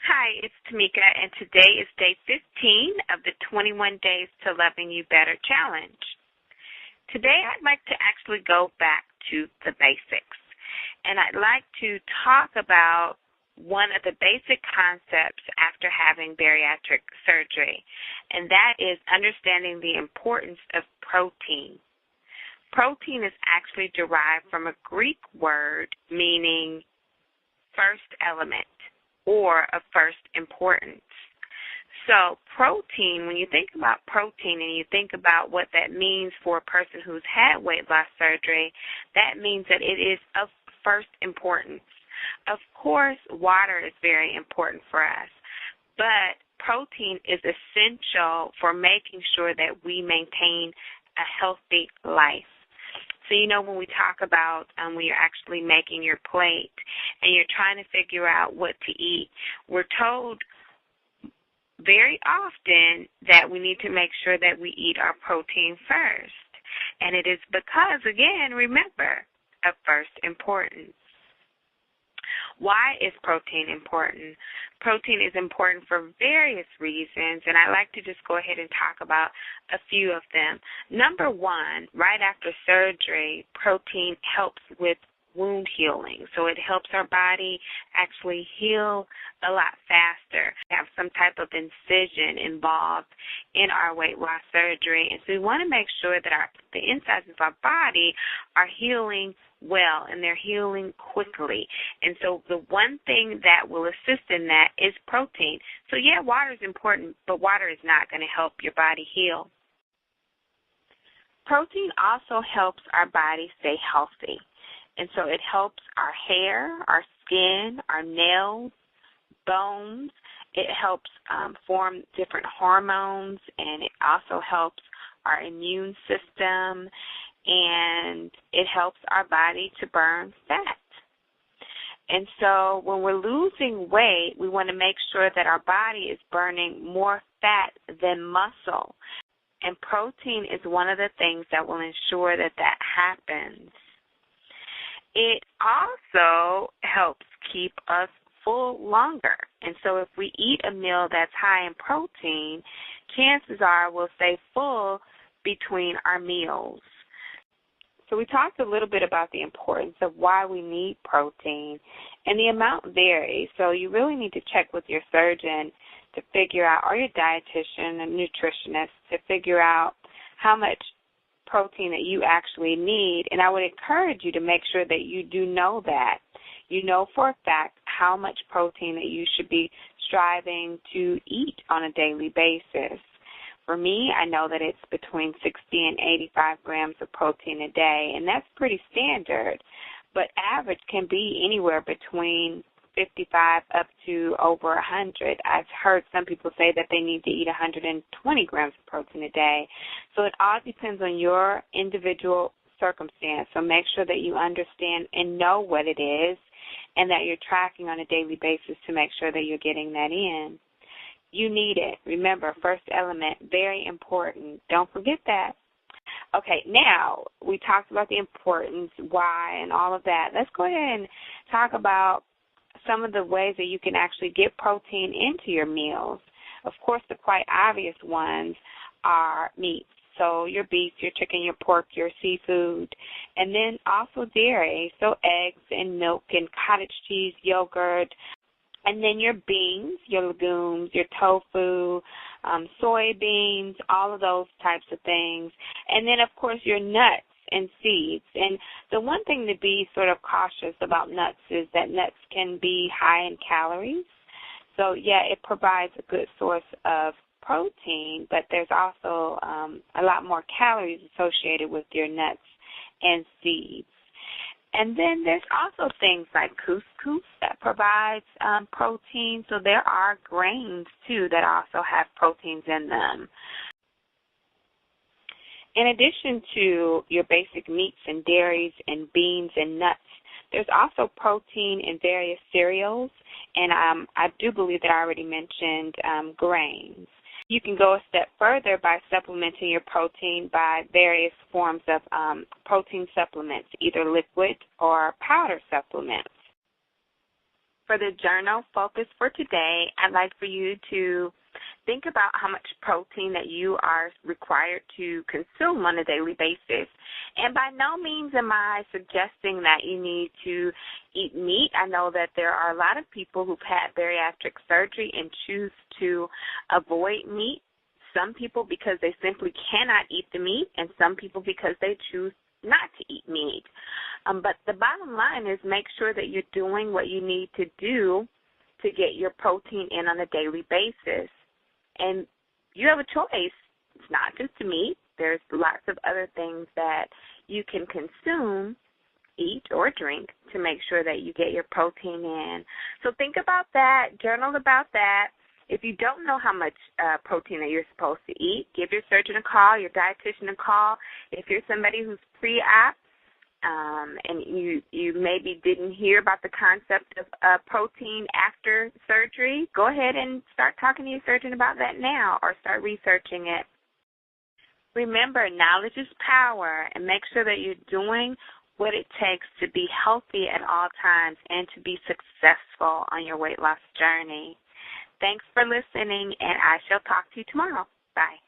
Hi, it's Tamika, and today is day 15 of the 21 Days to Loving You Better Challenge. Today I'd like to actually go back to the basics, and I'd like to talk about one of the basic concepts after having bariatric surgery, and that is understanding the importance of protein. Protein is actually derived from a Greek word meaning first element, or of first importance. So protein, when you think about protein and you think about what that means for a person who's had weight loss surgery, that means that it is of first importance. Of course, water is very important for us, but protein is essential for making sure that we maintain a healthy life. So, when we talk about when you're actually making your plate and you're trying to figure out what to eat, we're told very often that we need to make sure that we eat our protein first. And it is because, again, remember, of first importance. Why is protein important? Protein is important for various reasons, and I'd like to just go ahead and talk about a few of them. Number one, right after surgery, protein helps with wound healing. So it helps our body actually heal a lot faster. We have some type of incision involved in our weight loss surgery, and so we want to make sure that the insides of our body are healing well and they're healing quickly. And so the one thing that will assist in that is protein. So yeah, water is important, but water is not going to help your body heal. Protein also helps our body stay healthy. And so it helps our hair, our skin, our nails, bones. It helps form different hormones, and it also helps our immune system, and it helps our body to burn fat. And so when we're losing weight, we want to make sure that our body is burning more fat than muscle. And protein is one of the things that will ensure that that happens. It also helps keep us full longer. And so if we eat a meal that's high in protein, chances are we'll stay full between our meals. So we talked a little bit about the importance of why we need protein, and the amount varies. So you really need to check with your surgeon to figure out, or your dietitian and nutritionist, to figure out how much protein that you actually need. And I would encourage you to make sure that you do know that. You know for a fact how much protein that you should be striving to eat on a daily basis. For me, I know that it's between 60 and 85 grams of protein a day, and that's pretty standard. But average can be anywhere between 55 up to over 100. I've heard some people say that they need to eat 120 grams of protein a day. So it all depends on your individual circumstance. So make sure that you understand and know what it is, and that you're tracking on a daily basis to make sure that you're getting that in. You need it. Remember, first element, very important. Don't forget that. Okay, now we talked about the importance, why, and all of that. Let's go ahead and talk about some of the ways that you can actually get protein into your meals. Of course, the quite obvious ones are meats. So your beef, your chicken, your pork, your seafood, and then also dairy, so eggs and milk and cottage cheese, yogurt, and then your beans, your legumes, your tofu, soybeans, all of those types of things, and then, of course, your nuts and seeds. And the one thing to be sort of cautious about nuts is that nuts can be high in calories. So, yeah, it provides a good source of protein, but there's also a lot more calories associated with your nuts and seeds. And then there's also things like couscous that provides protein. So there are grains, too, that also have proteins in them. In addition to your basic meats and dairies and beans and nuts, there's also protein in various cereals, and I do believe that I already mentioned grains. You can go a step further by supplementing your protein by various forms of protein supplements, either liquid or powder supplements. For the journal focus for today, I'd like for you to think about how much protein that you are required to consume on a daily basis. And by no means am I suggesting that you need to eat meat. I know that there are a lot of people who've had bariatric surgery and choose to avoid meat. Some people because they simply cannot eat the meat, and some people because they choose not to eat meat. But the bottom line is make sure that you're doing what you need to do to get your protein in on a daily basis. And you have a choice. It's not just meat. There's lots of other things that you can consume, eat, or drink to make sure that you get your protein in. So think about that. Journal about that. If you don't know how much protein that you're supposed to eat, give your surgeon a call, your dietitian a call. If you're somebody who's pre-op and you maybe didn't hear about the concept of protein after surgery, go ahead and start talking to your surgeon about that now or start researching it. Remember, knowledge is power, and make sure that you're doing what it takes to be healthy at all times and to be successful on your weight loss journey. Thanks for listening, and I shall talk to you tomorrow. Bye.